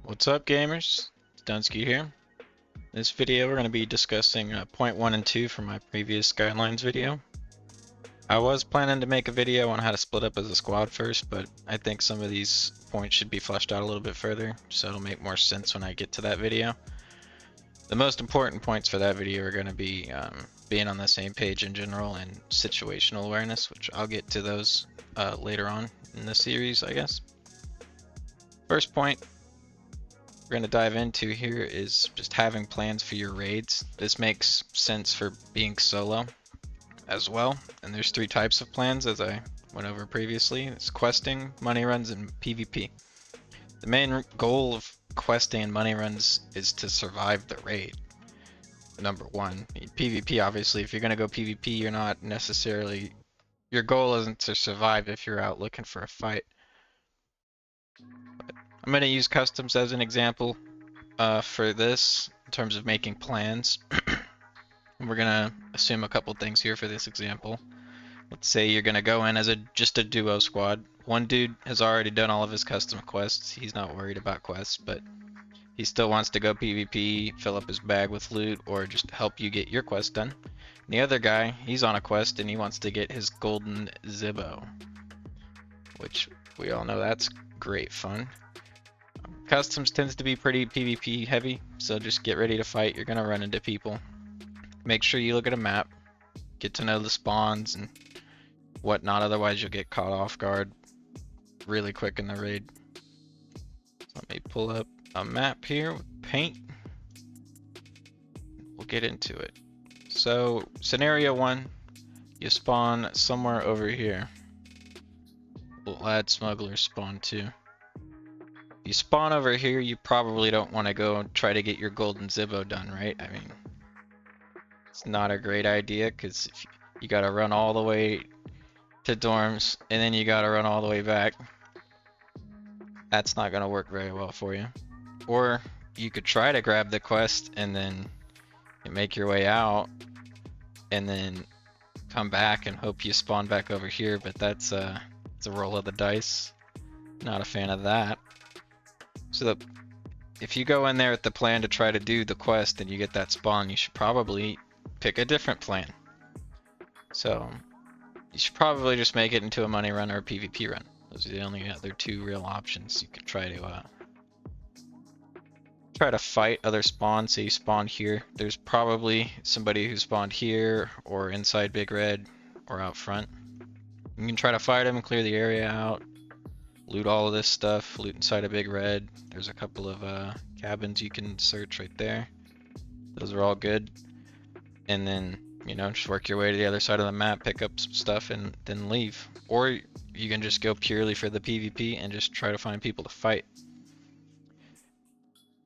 What's up, gamers? It's Dunsky here. In this video, we're going to be discussing point 1 and 2 from my previous guidelines video. I was planning to make a video on how to split up as a squad first, but I think some of these points should be fleshed out a little bit further, so it'll make more sense when I get to that video. The most important points for that video are going to be being on the same page in general and situational awareness, which I'll get to those later on in the series, I guess. First point we're going to dive into here is just having plans for your raids. This makes sense for being solo as well, and there's three types of plans as I went over previously. It's questing, money runs, and PvP. The main goal of questing and money runs is to survive the raid. Number one. PvP, obviously, if you're going to go PvP, you're not necessarily, your goal isn't to survive if you're out looking for a fight. I'm going to use customs as an example for this in terms of making plans. We're going to assume a couple things here for this example. Let's say you're going to go in as just a duo squad. One dude has already done all of his custom quests. He's not worried about quests, but he still wants to go PvP, fill up his bag with loot, or just help you get your quest done. And the other guy, he's on a quest and he wants to get his golden Zibbo, which we all know that's great fun. Customs tends to be pretty PvP heavy, so just get ready to fight. You're going to run into people. Make sure you look at a map, get to know the spawns and whatnot, otherwise you'll get caught off guard really quick in the raid. So let me pull up a map here with paint. We'll get into it. So scenario 1, you spawn somewhere over here. Lad smugglers spawn too. You spawn over here, you probably don't want to go and try to get your golden Zibbo done, right? I mean, it's not a great idea because you gotta run all the way to dorms and then you gotta run all the way back. That's not gonna work very well for you. Or you could try to grab the quest and then you make your way out and then come back and hope you spawn back over here, but it's a roll of the dice. Not a fan of that. So if you go in there with the plan to try to do the quest and you get that spawn, you should probably pick a different plan. So you should probably just make it into a money run or a PvP run. Those are the only other two real options you could try to fight other spawns. Say you spawn here, there's probably somebody who spawned here or inside Big Red or out front. You can try to fight them, clear the area out, loot all of this stuff, loot inside a Big Red. There's a couple of cabins you can search right there. Those are all good. And then, you know, just work your way to the other side of the map, pick up some stuff, and then leave. Or you can just go purely for the PvP and just try to find people to fight.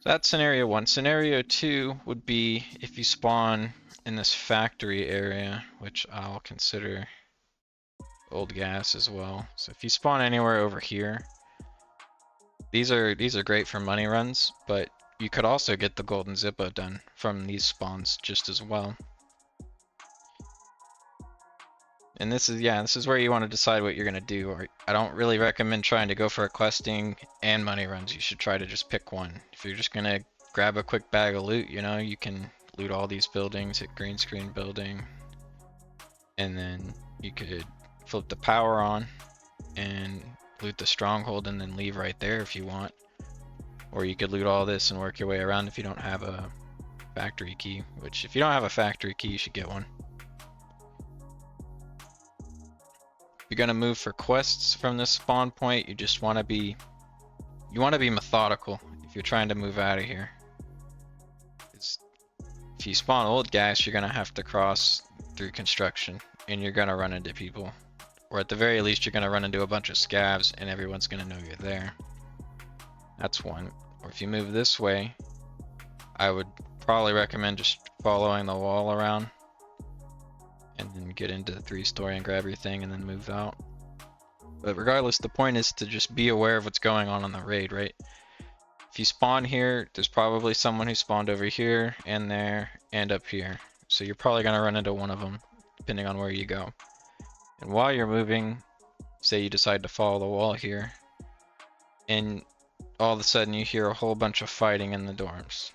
So that's scenario 1. Scenario 2 would be if you spawn in this factory area, which I'll consider old gas as well. So if you spawn anywhere over here, these are great for money runs, but you could also get the golden Zippo done from these spawns just as well. And this is where you want to decide what you're gonna do. I don't really recommend trying to go for a questing and money runs. You should try to just pick one. If you're just gonna grab a quick bag of loot, you know, you can loot all these buildings, hit green screen building, and then you could flip the power on and loot the stronghold and then leave right there if you want. Or you could loot all this and work your way around if you don't have a factory key, which if you don't have a factory key, you should get one. If you're gonna move for quests from this spawn point, you just want to be methodical if you're trying to move out of here. If you spawn old gas, you're gonna have to cross through construction and you're gonna run into people. Or at the very least, you're going to run into a bunch of scavs and everyone's going to know you're there. That's one. Or if you move this way, I would probably recommend just following the wall around and then get into the 3-story and grab your thing and then move out. But regardless, the point is to just be aware of what's going on the raid, right? If you spawn here, there's probably someone who spawned over here and there and up here. So you're probably going to run into one of them depending on where you go. And while you're moving, say you decide to follow the wall here, and all of a sudden you hear a whole bunch of fighting in the dorms.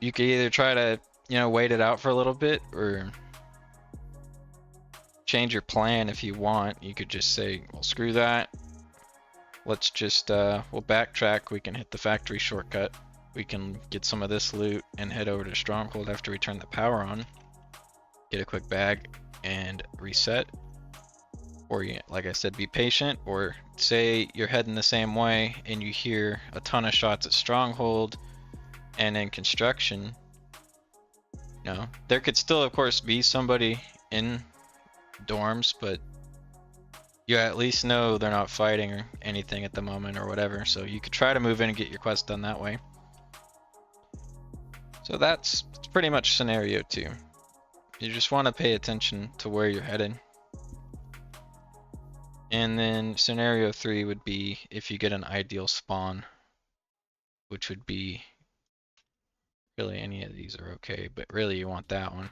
You could either try to, wait it out for a little bit, or change your plan if you want. You could just say, well, screw that. Let's just, we'll backtrack. We can hit the factory shortcut. We can get some of this loot and head over to Stronghold after we turn the power on. Get a quick bag and reset. Or, like I said, be patient. Or say you're heading the same way and you hear a ton of shots at Stronghold and in construction. There could still, of course, be somebody in dorms, but you at least know they're not fighting or anything at the moment or whatever, so you could try to move in and get your quest done that way. So that's pretty much scenario 2. You just want to pay attention to where you're headed. And then scenario 3 would be if you get an ideal spawn, which would be, really any of these are okay, but really you want that one. In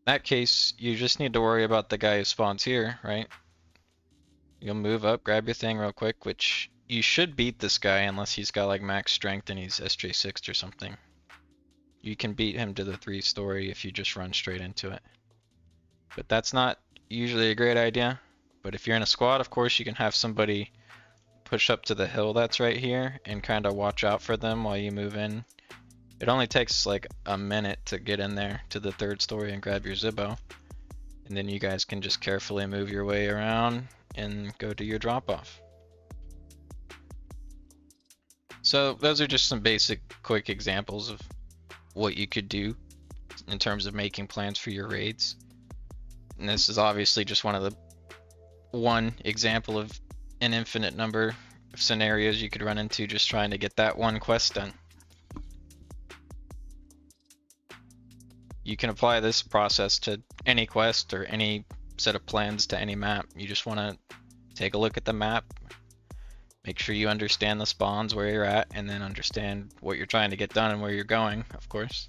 that case, you just need to worry about the guy who spawns here, right? You'll move up, grab your thing real quick, which you should beat this guy unless he's got like max strength and he's SJ6 or something. You can beat him to the 3-story if you just run straight into it. But that's not usually a great idea. But if you're in a squad, of course, you can have somebody push up to the hill that's right here and kind of watch out for them while you move in. It only takes like a minute to get in there to the 3rd story and grab your Zippo. And then you guys can just carefully move your way around and go to your drop off. So those are just some basic quick examples of what you could do in terms of making plans for your raids. And this is obviously just one example of an infinite number of scenarios you could run into just trying to get that one quest done. You can apply this process to any quest or any set of plans to any map. You just want to take a look at the map, make sure you understand the spawns where you're at, and then understand what you're trying to get done and where you're going, of course.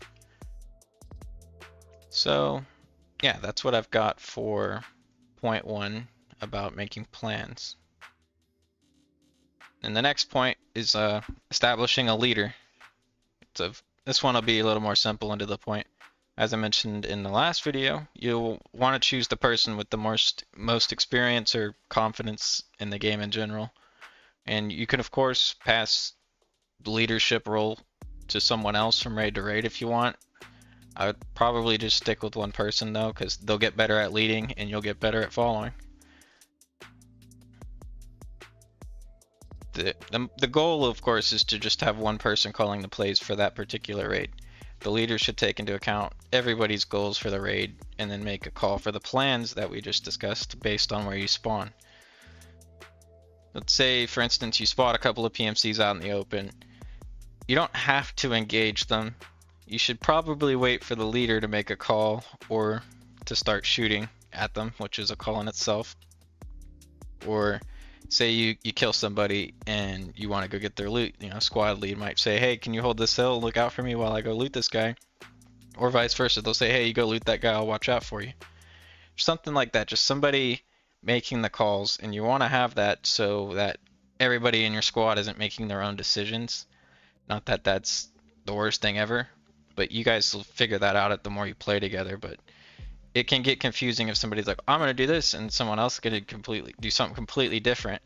So yeah, that's what I've got for point 1 about making plans. And the next point is establishing a leader. This one will be a little more simple and to the point. As I mentioned in the last video, you'll want to choose the person with the most experience or confidence in the game in general. And you can, of course, pass the leadership role to someone else from raid to raid if you want. I would probably just stick with one person though, because they'll get better at leading and you'll get better at following. The goal, of course, is to just have one person calling the plays for that particular raid. The leader should take into account everybody's goals for the raid and then make a call for the plans that we just discussed based on where you spawn. Let's say, for instance, you spot a couple of PMCs out in the open. You don't have to engage them. You should probably wait for the leader to make a call or to start shooting at them, which is a call in itself. Or say you kill somebody and you want to go get their loot. Squad lead might say, hey, can you hold this hill? Look out for me while I go loot this guy. Or vice versa. They'll say, hey, you go loot that guy. I'll watch out for you. Something like that. Just somebody making the calls. And you want to have that so that everybody in your squad isn't making their own decisions. Not that that's the worst thing ever. But you guys will figure that out the more you play together. But it can get confusing if somebody's like, I'm going to do this, and someone else is going to do something completely different.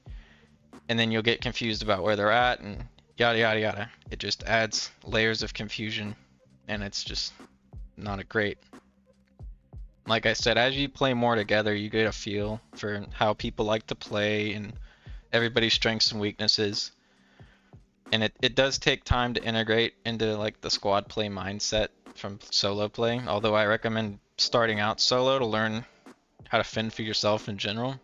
And then you'll get confused about where they're at and yada, yada, yada. It just adds layers of confusion, and it's just not great. Like I said, as you play more together, you get a feel for how people like to play and everybody's strengths and weaknesses. And it does take time to integrate into like the squad play mindset from solo play, although I recommend starting out solo to learn how to fend for yourself in general.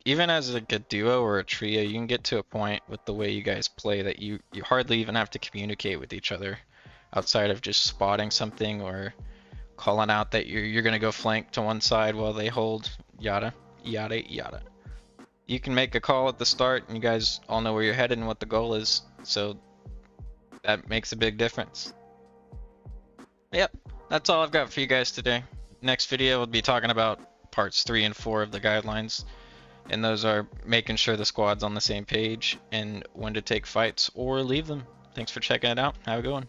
Even as like a duo or a trio, you can get to a point with the way you guys play that you hardly even have to communicate with each other outside of just spotting something or calling out that you're gonna go flank to one side while they hold, yada yada yada. You can make a call at the start and you guys all know where you're headed and what the goal is, so that makes a big difference. Yep, that's all I've got for you guys today. Next video we'll be talking about parts 3 and 4 of the guidelines. And those are making sure the squad's on the same page and when to take fights or leave them. Thanks for checking it out. Have a good one.